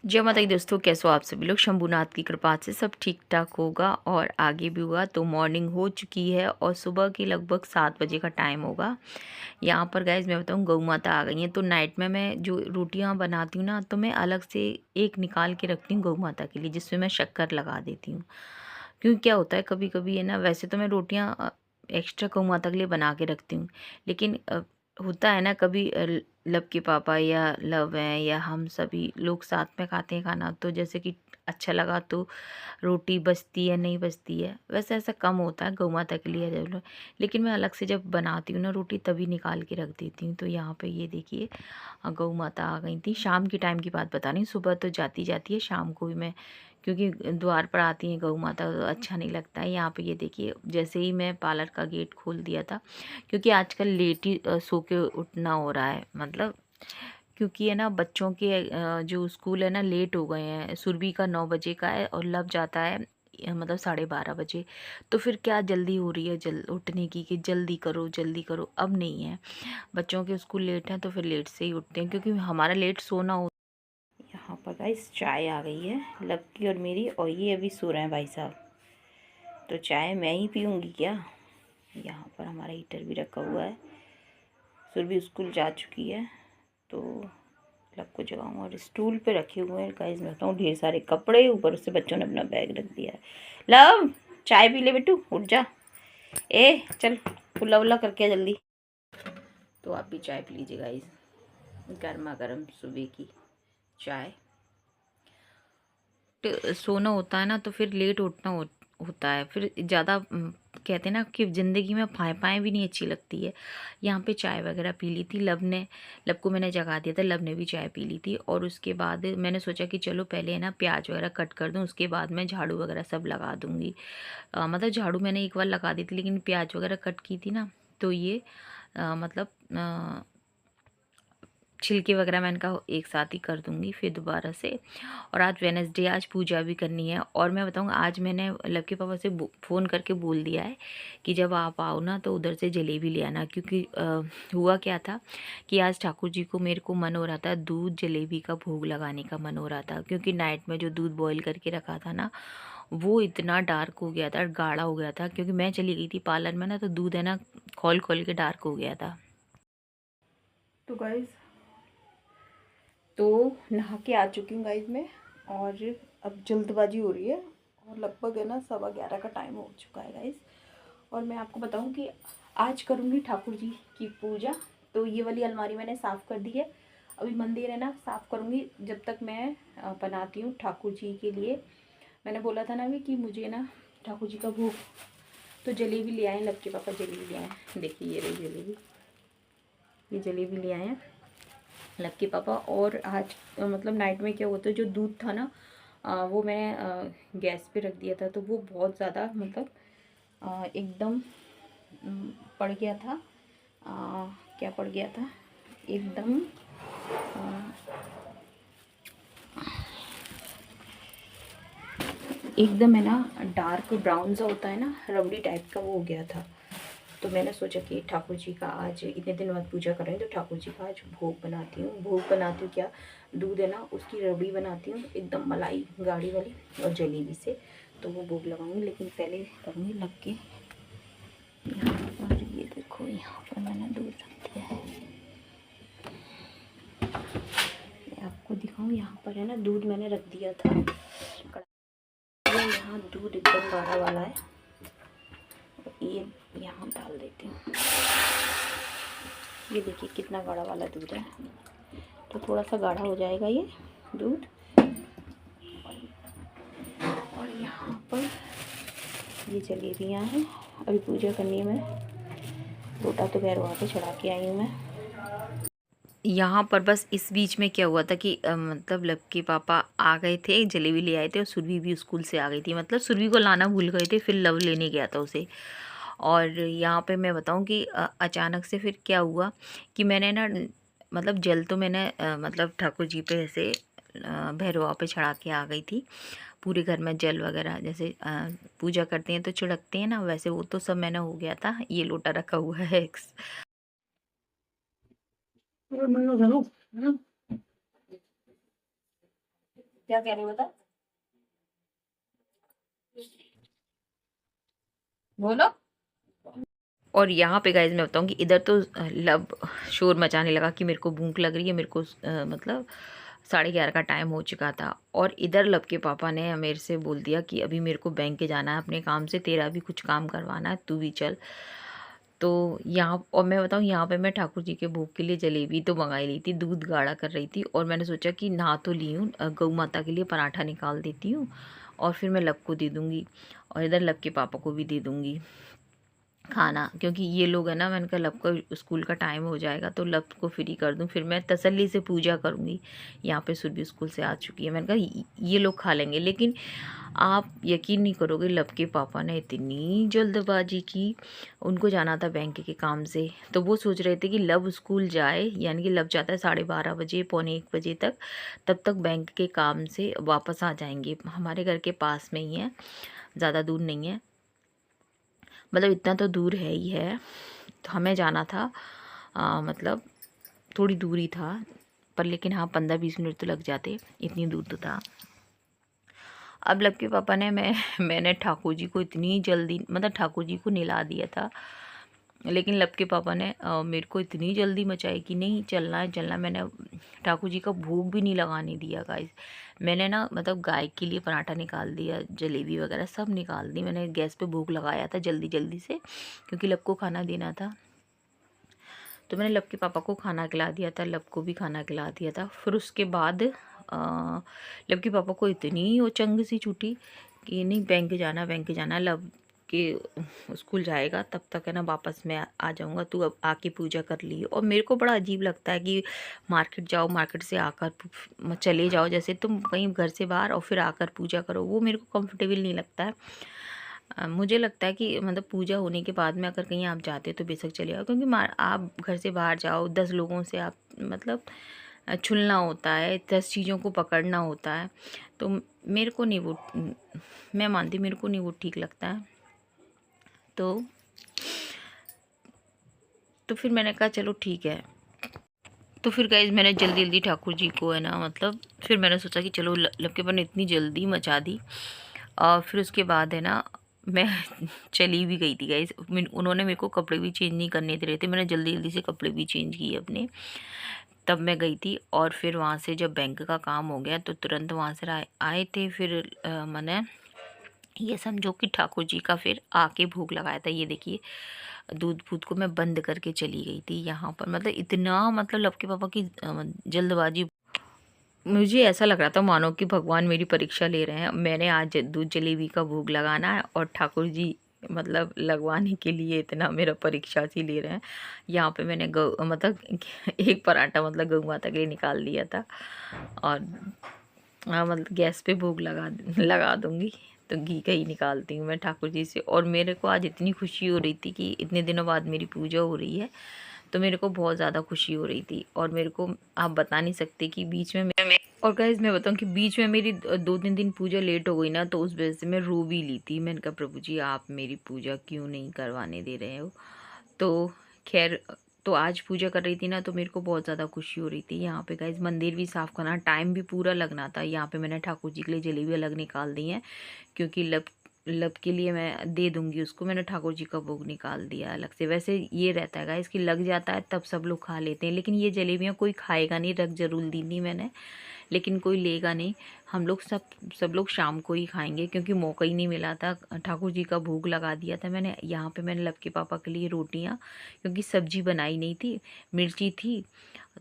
जय माता दी दोस्तों, कैसे हो आप सभी लोग। शंभुनाथ की कृपा से सब ठीक ठाक होगा और आगे भी होगा। तो मॉर्निंग हो चुकी है और सुबह की लगभग 7 बजे का टाइम होगा। यहाँ पर गाइज मैं बताऊँ, गऊ माता आ गई हैं। तो नाइट में मैं जो रोटियाँ बनाती हूँ ना, तो मैं अलग से एक निकाल के रखती हूँ गऊ माता के लिए, जिसमें मैं शक्कर लगा देती हूँ। क्योंकि क्या होता है, कभी कभी है ना, वैसे तो मैं रोटियाँ एक्स्ट्रा गऊ माता के लिए बना के रखती हूँ, लेकिन होता है ना कभी लब के पापा या लव हैं या हम सभी लोग साथ में खाते हैं खाना, तो जैसे कि अच्छा लगा तो रोटी बचती है, नहीं बचती है। वैसे ऐसा कम होता है गौ माता के लिए जरूर, लेकिन मैं अलग से जब बनाती हूँ ना रोटी, तभी निकाल के रख देती हूँ। तो यहाँ पे ये देखिए, गौ माता आ गई थी। शाम के टाइम की बात बता रही हूँ, सुबह तो जाती जाती है, शाम को भी मैं, क्योंकि द्वार पर आती है गौ माता तो अच्छा नहीं लगता है। यहाँ पे ये देखिए, जैसे ही मैं पार्लर का गेट खोल दिया था, क्योंकि आजकल लेट ही सो के उठना हो रहा है, मतलब क्योंकि है ना बच्चों के जो स्कूल है ना लेट हो गए हैं। सुरभि का 9 बजे का है और लब जाता है मतलब 12:30 बजे। तो फिर क्या जल्दी हो रही है उठने की कि जल्दी करो जल्दी करो, अब नहीं है। बच्चों के स्कूल लेट हैं तो फिर लेट से ही उठते हैं, क्योंकि हमारा लेट सोना हो। यहाँ पर गाइस चाय आ गई है लब की और मेरी, और ये अभी सो रहे हैं भाई साहब। तो चाय मैं ही पीऊँगी क्या। यहाँ पर हमारा हीटर भी रखा हुआ है। सुरभि स्कूल जा चुकी है, तो लब को जगाऊँ। और स्टूल पे रखे हुए हैं गाइस, मैं बताऊँ, ढेर सारे कपड़े, ऊपर से बच्चों ने अपना बैग रख दिया है। लव, चाय पी ले बेटू, उठ जा। ए चल, कुल्ला उल्ला करके आ जल्दी। तो आप भी चाय पी लीजिए गाइस, गर्मा गर्म सुबह की चाय। सोना होता है ना तो फिर लेट उठना होता है, फिर ज़्यादा कहते हैं ना कि ज़िंदगी में फाएँ फाएँ भी नहीं अच्छी लगती है। यहाँ पे चाय वगैरह पी ली थी लब को मैंने जगा दिया था, लब ने भी चाय पी ली थी। और उसके बाद मैंने सोचा कि चलो पहले है ना प्याज वगैरह कट कर दूँ, उसके बाद मैं झाड़ू वगैरह सब लगा दूँगी। मतलब झाड़ू मैंने एक बार लगा दी थी, लेकिन प्याज वगैरह कट की थी ना, तो ये मतलब छिलके वगैरह मैं इनका एक साथ ही कर दूंगी फिर दोबारा से। और आज वेडनेसडे, आज पूजा भी करनी है। और मैं बताऊँ, आज मैंने लव के पापा से फ़ोन करके बोल दिया है कि जब आप आओ ना तो उधर से जलेबी ले आना, क्योंकि हुआ क्या था कि आज ठाकुर जी को मेरे को मन हो रहा था दूध जलेबी का भोग लगाने का मन हो रहा था, क्योंकि नाइट में जो दूध बॉईल करके रखा था ना, वो इतना डार्क हो गया था, गाढ़ा हो गया था, क्योंकि मैं चली गई थी पार्लर में ना, तो दूध है ना खोल खोल के डार्क हो गया था। तो गाइज, तो नहा के आ चुकी हूँ गाइज मैं, और अब जल्दबाजी हो रही है, और लगभग है ना 11:15 का टाइम हो चुका है गाइज। और मैं आपको बताऊँ कि आज करूँगी ठाकुर जी की पूजा। तो ये वाली अलमारी मैंने साफ़ कर दी है, अभी मंदिर है ना साफ़ करूँगी। जब तक मैं बनाती हूँ ठाकुर जी के लिए, मैंने बोला था ना अभी कि मुझे ना ठाकुर जी का भोग, तो जलेबी ले आए, लक्की पापा जलेबी ले आए। देखिए ये रही जलेबी, ये जलेबी ले आए हैं लक्की पापा। और आज मतलब नाइट में क्या होता है, जो दूध था ना वो मैं गैस पे रख दिया था, तो वो बहुत ज़्यादा मतलब एकदम पड़ गया था। क्या पड़ गया था एकदम, एकदम है ना डार्क ब्राउन सा होता है ना, रबड़ी टाइप का वो हो गया था। तो मैंने सोचा कि ठाकुर जी का आज इतने दिन बाद पूजा कर रहे हैं, तो ठाकुर जी का आज भोग बनाती हूँ। भोग बनाती हूँ क्या, दूध है ना उसकी रबड़ी बनाती हूँ एकदम मलाई गाढ़ी वाली, और जलेबी से, तो वो भोग लगाऊंगी। लेकिन पहले करूँगी लग के यहाँ पर। ये देखो यहाँ पर मैंने दूध रख दिया है, मैं आपको दिखाऊँ। यहाँ पर है ना दूध मैंने रख दिया था, यहाँ दूध एकदम गाढ़ा वाला है, ये यहाँ डाल देती हूँ। ये देखिए कितना गाढ़ा वाला दूध है, तो थोड़ा सा गाढ़ा हो जाएगा ये दूध। और यहाँ पर ये जलेबियाँ हैं, अभी पूजा करनी है। मैं लोटा तो खैर वहाँ पे चढ़ा के आई हूँ मैं। यहाँ पर बस इस बीच में क्या हुआ था कि मतलब लक्की पापा आ गए थे, जलेबी ले आए थे, और सुरभि भी स्कूल से आ गई थी। मतलब सुरभि को लाना भूल गए थे, फिर लव लेने गया था उसे। और यहाँ पे मैं बताऊँ कि अचानक से फिर क्या हुआ कि मैंने ना मतलब जल तो मैंने मतलब ठाकुर जी पे ऐसे भैरवा पे चढ़ा के आ गई थी। पूरे घर में जल वगैरह जैसे पूजा करते हैं तो छिड़कते हैं ना, वैसे वो तो सब मैंने हो गया था। ये लोटा रखा हुआ है क्या कह रहे हो बता, बोलो। और यहाँ पे गाइज मैं बताऊँ कि इधर तो लब शोर मचाने लगा कि मेरे को भूख लग रही है, मेरे को मतलब 11:30 का टाइम हो चुका था। और इधर लब के पापा ने मेरे से बोल दिया कि अभी मेरे को बैंक के जाना है अपने काम से, तेरा भी कुछ काम करवाना है, तू भी चल। तो यहाँ, और मैं बताऊँ यहाँ पे मैं ठाकुर जी के भोग के लिए जलेबी तो मंगाई ली थी, दूध गाढ़ा कर रही थी। और मैंने सोचा कि नहा तो ली हूँ, गौ माता के लिए पराठा निकाल देती हूँ और फिर मैं लब को दे दूँगी और इधर लब के पापा को भी दे दूँगी खाना, क्योंकि ये लोग है ना, मैंने कहा लब का स्कूल का टाइम हो जाएगा तो लब को फ्री कर दूं, फिर मैं तसल्ली से पूजा करूंगी। यहाँ पे सुरभि स्कूल से आ चुकी है, मैंने कहा ये लोग खा लेंगे। लेकिन आप यकीन नहीं करोगे, लब के पापा ने इतनी जल्दबाजी की, उनको जाना था बैंक के काम से, तो वो सोच रहे थे कि लब स्कूल जाए, यानी कि लब जाता है 12:30 बजे, पौने 1 बजे तक, तब तक बैंक के काम से वापस आ जाएंगे। हमारे घर के पास में ही है, ज़्यादा दूर नहीं है, मतलब इतना तो दूर है ही है। तो हमें जाना था मतलब थोड़ी दूरी था, पर लेकिन हाँ 15-20 मिनट तो लग जाते, इतनी दूर तो था। अब लब के पापा ने मैंने ठाकुर जी को इतनी जल्दी, मतलब ठाकुर जी को नहला दिया था, लेकिन लब के पापा ने मेरे को इतनी जल्दी मचाई कि नहीं चलना है चलना है। मैंने ठाकुर जी का भोग भी नहीं लगाने दिया गाइस। मैंने ना मतलब गाय के लिए पराठा निकाल दिया, जलेबी वगैरह सब निकाल दी, मैंने गैस पे भोग लगाया था जल्दी जल्दी से, क्योंकि लब को खाना देना था। तो मैंने लब के पापा को खाना खिला दिया था, लब को भी खाना खिला दिया था। फिर उसके बाद लब के पापा को इतनी वो चंग सी छूटी कि नहीं बैंक जाना, बैंक जाना, लब के स्कूल जाएगा तब तक है ना वापस मैं आ जाऊँगा, तू अब आके पूजा कर ली। और मेरे को बड़ा अजीब लगता है कि मार्केट जाओ, मार्केट से आकर चले जाओ, जैसे तुम कहीं घर से बाहर और फिर आकर पूजा करो, वो मेरे को कंफर्टेबल नहीं लगता है। मुझे लगता है कि मतलब पूजा होने के बाद में अगर कहीं आप जाते हो तो बेशक चले आओ, क्योंकि आप घर से बाहर जाओ, 10 लोगों से आप मतलब छुलना होता है, 10 चीज़ों को पकड़ना होता है, तो मेरे को नहीं वो, मैं मानती मेरे को नहीं वो ठीक लगता है। तो फिर मैंने कहा चलो ठीक है। तो फिर गाइज मैंने जल्दी जल्दी ठाकुर जी को है ना, मतलब फिर मैंने सोचा कि चलो लब के पर ने इतनी जल्दी मचा दी। और फिर उसके बाद है ना मैं चली भी गई थी गाइज, उन्होंने मेरे को कपड़े भी चेंज नहीं करने दे रहे थे, मैंने जल्दी जल्दी से कपड़े भी चेंज किए अपने, तब मैं गई थी। और फिर वहाँ से जब बैंक का काम हो गया तो तुरंत वहाँ से आए थे। फिर मैंने ये समझो कि ठाकुर जी का फिर आके भोग लगाया था। ये देखिए दूध फूद को मैं बंद करके चली गई थी यहाँ पर, मतलब इतना, मतलब लब के पापा की जल्दबाजी, मुझे ऐसा लग रहा था मानो कि भगवान मेरी परीक्षा ले रहे हैं। मैंने आज दूध जलेबी का भोग लगाना है और ठाकुर जी मतलब लगवाने के लिए इतना मेरा परीक्षा सी ले रहे हैं। यहाँ पे मैंने गौ मतलब एक पराठा मतलब गौ माता के लिए निकाल दिया था, और मतलब गैस पे भोग लगा दूँगी, तो घी का ही निकालती हूँ मैं ठाकुर जी से। और मेरे को आज इतनी खुशी हो रही थी कि इतने दिनों बाद मेरी पूजा हो रही है, तो मेरे को बहुत ज़्यादा खुशी हो रही थी। और मेरे को आप बता नहीं सकते कि बीच में और गाइस मैं बताऊँ कि बीच में मेरी 2-3 दिन पूजा लेट हो गई ना, तो उस वजह से मैं रो भी ली थी। मैंने कहा प्रभु जी आप मेरी पूजा क्यों नहीं करवाने दे रहे हो। तो खैर, तो आज पूजा कर रही थी ना, तो मेरे को बहुत ज़्यादा खुशी हो रही थी। यहाँ पे गाइस मंदिर भी साफ़ करना, टाइम भी पूरा लगना था। यहाँ पे मैंने ठाकुर जी के लिए जलेबी अलग निकाल दी है, क्योंकि लब लब के लिए मैं दे दूँगी उसको। मैंने ठाकुर जी का भोग निकाल दिया अलग से। वैसे ये रहता है गाइस कि लग जाता है तब सब लोग खा लेते हैं, लेकिन ये जलेबियाँ कोई खाएगा नहीं, रख जरूर दी थी मैंने, लेकिन कोई लेगा नहीं। हम लोग सब लोग शाम को ही खाएंगे, क्योंकि मौका ही नहीं मिला था। ठाकुर जी का भोग लगा दिया था मैंने। यहाँ पे मैंने लब के पापा के लिए रोटियाँ, क्योंकि सब्जी बनाई नहीं थी, मिर्ची थी,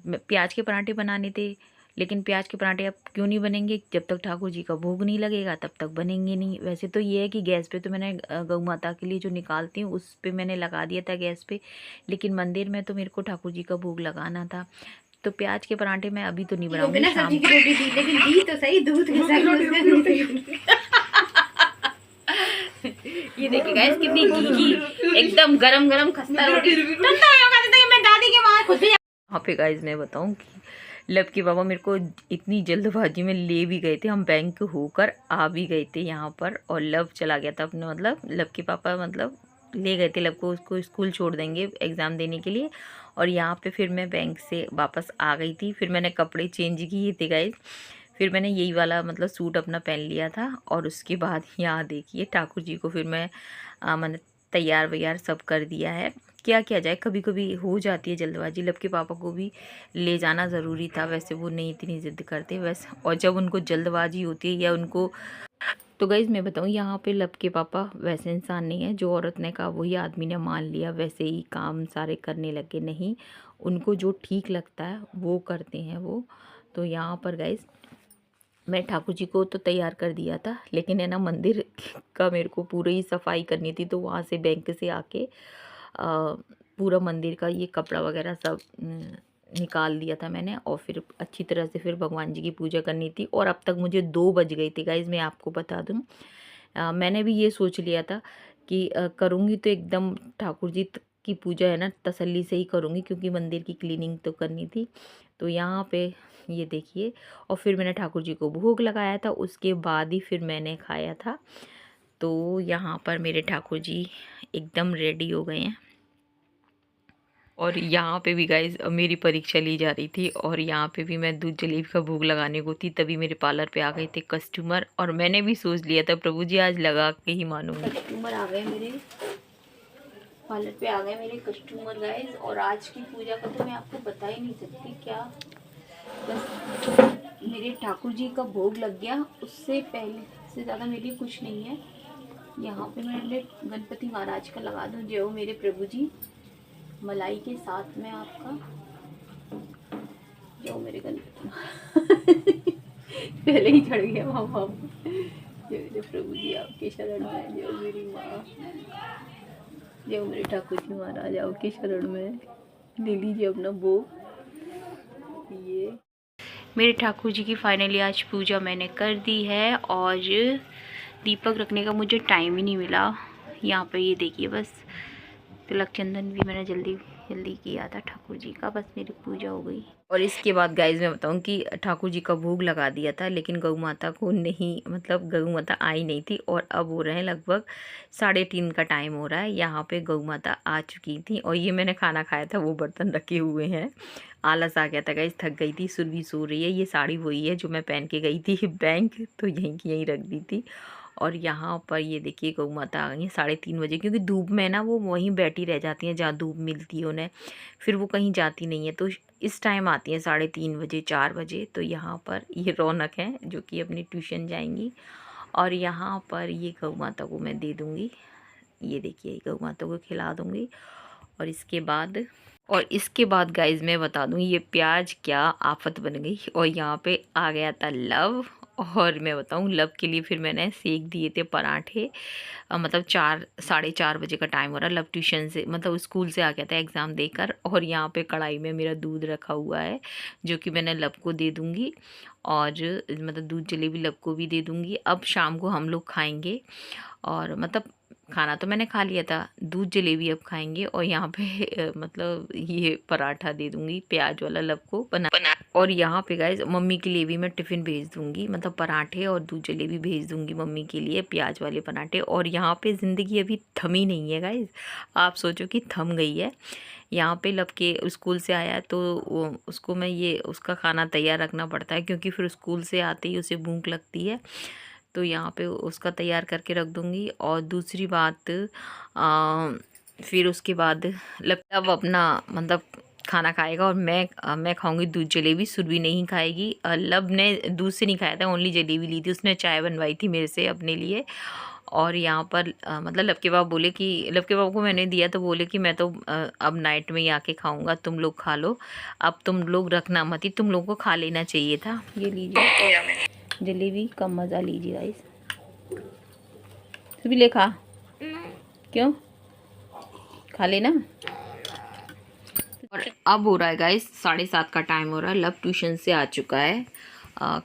प्याज के पराठे बनाने थे, लेकिन प्याज के पराठे अब क्यों नहीं बनेंगे, जब तक ठाकुर जी का भोग नहीं लगेगा तब तक बनेंगे नहीं। वैसे तो ये है कि गैस पे तो मैंने गौ माता के लिए जो निकालती हूँ उस पे मैंने लगा दिया था गैस पे, लेकिन मंदिर में तो मेरे को ठाकुर जी का भोग लगाना था। तो प्याज के पराठे मैं अभी तो नहीं बनाऊंगी, शाम सब्जी की रोटी दी, लेकिन दी तो सही दूध के साथ। ये देखिए गाइस कितनी घी एकदम गरम गरम खस्ता रोटी ठंडा होगा तो मैं दादी के वहां खुद। यहाँ पे गाइस मैं बताऊं कि लब के बाबा मेरे को इतनी जल्दबाजी में ले भी गए थे, हम बैंक होकर आ भी गए थे यहाँ पर, और लब चला गया था अपने, मतलब लब के पापा मतलब ले गए थे लब को, उसको स्कूल छोड़ देंगे एग्ज़ाम देने के लिए। और यहाँ पे फिर मैं बैंक से वापस आ गई थी, फिर मैंने कपड़े चेंज किए थे गाइस, फिर मैंने यही वाला मतलब सूट अपना पहन लिया था। और उसके बाद यहाँ देखिए ठाकुर जी को फिर मैंने तैयार वैयार सब कर दिया है। क्या किया जाए, कभी कभी हो जाती है जल्दबाजी। लब के पापा को भी ले जाना ज़रूरी था, वैसे वो नहीं इतनी ज़िद करते वैसे, और जब उनको जल्दबाजी होती है या उनको, तो गाइज़ मैं बताऊँ यहाँ पे लब के पापा वैसे इंसान नहीं है, जो औरत ने कहा वही आदमी ने मान लिया, वैसे ही काम सारे करने लगे। नहीं, उनको जो ठीक लगता है वो करते हैं वो। तो यहाँ पर गाइज़ मैं ठाकुर जी को तो तैयार कर दिया था, लेकिन है ना मंदिर का मेरे को पूरी ही सफाई करनी थी। तो वहाँ से बैंक से आके पूरा मंदिर का ये कपड़ा वगैरह सब निकाल दिया था मैंने, और फिर अच्छी तरह से फिर भगवान जी की पूजा करनी थी। और अब तक मुझे 2 बज गई थी गाइज़, मैं आपको बता दूँ। मैंने भी ये सोच लिया था कि करूँगी तो एकदम ठाकुर जी की पूजा है ना तसल्ली से ही करूँगी, क्योंकि मंदिर की क्लीनिंग तो करनी थी। तो यहाँ पे ये देखिए, और फिर मैंने ठाकुर जी को भोग लगाया था, उसके बाद ही फिर मैंने खाया था। तो यहाँ पर मेरे ठाकुर जी एकदम रेडी हो गए हैं। और यहाँ पे भी गाइज मेरी परीक्षा ली जा रही थी, और यहाँ पे भी मैं दूध जलेबी का भोग लगाने को थी, तभी मेरे पार्लर पे आ गए थे कस्टमर। और मैंने भी सोच लिया था प्रभु जी आज लगा के ही मानूंगी। कस्टमर आ गए मेरे पार्लर पे, आ गए मेरे कस्टमर गाइज। और आज की पूजा का तो मैं आपको बता ही नहीं सकती क्या, बस मेरे ठाकुर जी का भोग लग गया, उससे पहले से ज़्यादा मेरे लिए कुछ नहीं है। यहाँ पे मैंने गणपति महाराज का लगा दूँ, जो मेरे प्रभु जी मलाई के साथ में आपका, जो मेरे गणपति पहले ही चढ़ गया वहाँ जो मेरे प्रभु जी आपके शरण में, जो मेरी माँ, जो मेरे ठाकुर जी महाराज आपके शरण में, ले लीजिए अपना भोग। ये मेरे ठाकुर जी की फाइनली आज पूजा मैंने कर दी है, और दीपक रखने का मुझे टाइम ही नहीं मिला। यहाँ पे ये देखिए, बस तिलक चंदन भी मैंने जल्दी जल्दी किया था ठाकुर जी का, बस मेरी पूजा हो गई। और इसके बाद गाइज मैं बताऊं कि ठाकुर जी का भोग लगा दिया था, लेकिन गौ माता को नहीं, मतलब गौ माता आई नहीं थी। और अब हो रहे हैं लगभग 3:30 का टाइम हो रहा है। यहाँ पे गौ माता आ चुकी थी, और ये मैंने खाना खाया था वो बर्तन रखे हुए हैं। आलस आ गया था गाइज, थक गई थी, सुरभि सो रही है। ये साड़ी वही है जो मैं पहन के गई थी बैंक, तो यहीं की यहीं रख दी थी। और यहाँ पर ये देखिए गौ माता आ गई है 3:30 बजे, क्योंकि धूप में ना वो वहीं बैठी रह जाती हैं जहाँ धूप मिलती है उन्हें, फिर वो कहीं जाती नहीं है। तो इस टाइम आती हैं 3:30 बजे 4 बजे। तो यहाँ पर ये रौनक है जो कि अपनी ट्यूशन जाएंगी। और यहाँ पर ये गौ माता को मैं दे दूँगी, ये देखिए गौ माता को खिला दूँगी। और इसके बाद गाइज मैं बता दूँ, ये प्याज क्या आफत बन गई। और यहाँ पे आ गया था लव, और मैं बताऊँ लव के लिए फिर मैंने सेक दिए थे पराठे। मतलब 4 साढ़े 4 बजे का टाइम हो रहा, लव ट्यूशन से मतलब स्कूल से आ गया था एग्ज़ाम देकर। और यहाँ पे कढ़ाई में मेरा दूध रखा हुआ है, जो कि मैंने लव को दे दूँगी, और मतलब दूध जलेबी लव को भी दे दूँगी। अब शाम को हम लोग खाएंगे, और मतलब खाना तो मैंने खा लिया था, दूध जलेबी अब खाएंगे। और यहाँ पे मतलब ये पराठा दे दूँगी प्याज वाला लव को बना। और यहाँ पे गाइज मम्मी के लिए भी मैं टिफ़िन भेज दूँगी, मतलब पराठे और दूध जलेबी भेज दूँगी मम्मी के लिए, प्याज वाले पराठे। और यहाँ पे ज़िंदगी अभी थमी नहीं है गाइज, आप सोचो कि थम गई है। यहाँ पे लब के स्कूल से आया है, तो उसको मैं ये उसका खाना तैयार रखना पड़ता है, क्योंकि फिर स्कूल से आते ही उसे भूख लगती है। तो यहाँ पे उसका तैयार करके रख दूँगी। और दूसरी बात फिर उसके बाद लब अपना मतलब खाना खाएगा, और मैं खाऊंगी दूध जलेबी। सुरभि नहीं खाएगी, लब ने दूध से नहीं खाया था, ओनली जलेबी ली थी, उसने चाय बनवाई थी मेरे से अपने लिए। और यहाँ पर मतलब लब के बाबा बोले कि लब के बाबा को मैंने दिया, तो बोले कि मैं तो अब नाइट में ही आके खाऊंगा, तुम लोग खा लो, अब तुम लोग रखना मत ही, तुम लोगों को खा लेना चाहिए था। ये लीजिए जलेबी का मज़ा लीजिए गाइस, तू भी ले खा। क्यों, खा लेना। और अब हो रहा है गाइस 7:30 का टाइम हो रहा है, लब ट्यूशन से आ चुका है।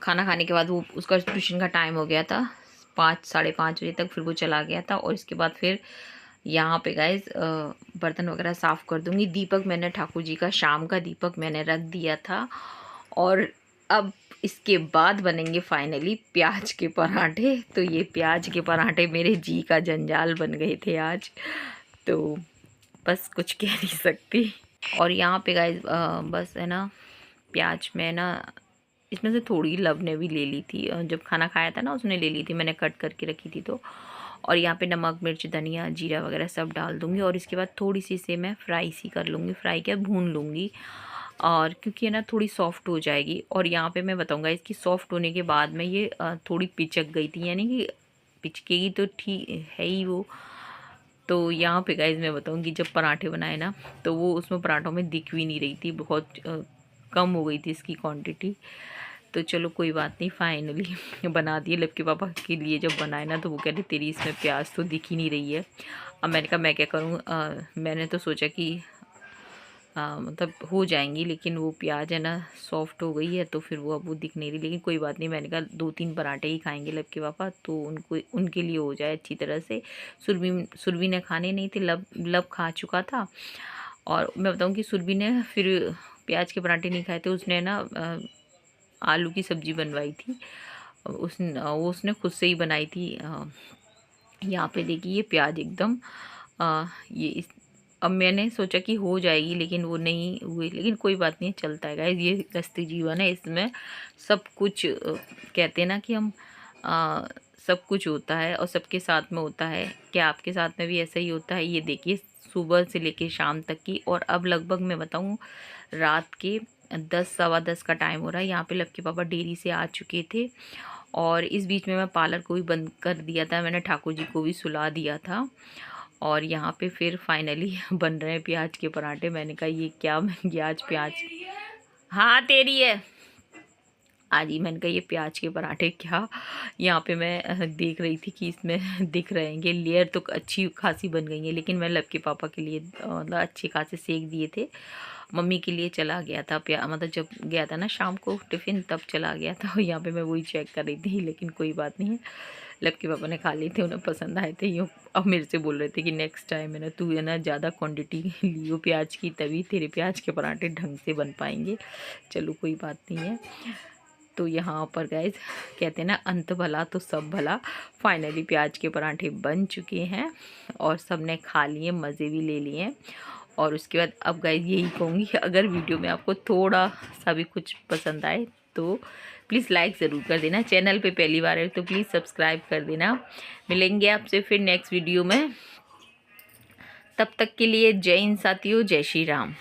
खाना खाने के बाद वो उसका ट्यूशन का टाइम हो गया था 5 साढ़े 5 बजे तक, फिर वो चला गया था। और इसके बाद फिर यहाँ पे गाइस बर्तन वगैरह साफ़ कर दूँगी। दीपक मैंने ठाकुर जी का शाम का दीपक मैंने रख दिया था। और अब इसके बाद बनेंगे फाइनली प्याज के पराठे। तो ये प्याज के पराठे मेरे जी का जंजाल बन गए थे आज, तो बस कुछ कह नहीं सकती। और यहाँ पे गाइस बस है ना, प्याज में ना इसमें से थोड़ी लव ने भी ले ली थी, जब खाना खाया था ना उसने ले ली थी, मैंने कट करके रखी थी तो। और यहाँ पे नमक मिर्च धनिया जीरा वगैरह सब डाल दूँगी और इसके बाद थोड़ी सी इसे मैं फ्राई सी कर लूँगी, फ्राई क्या भून लूँगी, और क्योंकि है ना थोड़ी सॉफ्ट हो जाएगी। और यहाँ पे मैं बताऊँगा इसकी सॉफ्ट होने के बाद में ये थोड़ी पिचक गई थी, यानी कि पिचकेगी तो ठीक है ही वो। तो यहाँ पे गाइस मैं बताऊँगी जब पराठे बनाए ना तो वो उसमें पराठों में दिख भी नहीं रही थी, बहुत कम हो गई थी इसकी क्वांटिटी। तो चलो कोई बात नहीं, फाइनली बना दिए। लव के पापा के लिए जब बनाए ना तो वो कह रहे तेरी इसमें प्याज तो दिख ही नहीं रही है। अब मैंने कहा मैं क्या करूँ, मैंने तो सोचा कि मतलब हो जाएंगी, लेकिन वो प्याज है ना सॉफ्ट हो गई है तो फिर वो अब वो दिख नहीं रही। लेकिन कोई बात नहीं, मैंने कहा 2-3 पराठे ही खाएंगे लव के पापा तो उनको उनके लिए हो जाए अच्छी तरह से। सुरभि ने खाने नहीं थे, लव खा चुका था। और मैं बताऊँ कि सुरभि ने फिर प्याज के पराठे नहीं खाए थे, उसने ना आलू की सब्ज़ी बनवाई थी, वो उसने खुद से ही बनाई थी। यहाँ पे देखिए ये प्याज एकदम ये इस अब मैंने सोचा कि हो जाएगी लेकिन वो नहीं हुई, लेकिन कोई बात नहीं, चलता है गाइस, ये गृहस्थी जीवन है, इसमें सब कुछ कहते हैं ना कि हम सब कुछ होता है और सबके साथ में होता है। क्या आपके साथ में भी ऐसा ही होता है? ये देखिए सुबह से लेके शाम तक की, और अब लगभग मैं बताऊँ रात के 10 सवा 10 का टाइम हो रहा है। यहाँ पे लव के पापा डेयरी से आ चुके थे और इस बीच में मैं पार्लर को भी बंद कर दिया था, मैंने ठाकुर जी को भी सुला दिया था। और यहाँ पे फिर फाइनली बन रहे हैं प्याज के पराठे। मैंने कहा ये क्या महंगी आज प्याज, हाँ तेरी है आज ही। मैंने कहा ये प्याज के पराठे क्या, यहाँ पे मैं देख रही थी कि इसमें दिख रहे हैं, लेयर तो अच्छी खासी बन गई है, लेकिन मैं लव के पापा के लिए मतलब अच्छे खासे सेक दिए थे। मम्मी के लिए चला गया था मतलब जब गया था ना शाम को टिफ़िन तब चला गया था। और यहाँ पे मैं वही चेक कर रही थी, लेकिन कोई बात नहीं है, लव के पापा ने खा लिए थे, उन्हें पसंद आए थे। यूँ अब मेरे से बोल रहे थे कि नेक्स्ट टाइम है ना तू है ना ज़्यादा क्वांटिटी लियो प्याज की, तभी तेरे प्याज के पराठे ढंग से बन पाएंगे। चलो कोई बात नहीं है। तो यहाँ पर गाइज कहते हैं ना अंत भला तो सब भला, फाइनली प्याज के पराठे बन चुके हैं और सब ने खा लिए, मज़े भी ले लिए। और उसके बाद अब गाइज यही कहूँगी कि अगर वीडियो में आपको थोड़ा सा भी कुछ पसंद आए तो प्लीज़ लाइक ज़रूर कर देना, चैनल पे पहली बार है तो प्लीज़ सब्सक्राइब कर देना। मिलेंगे आपसे फिर नेक्स्ट वीडियो में, तब तक के लिए जय हिंद साथियों, जय श्री राम।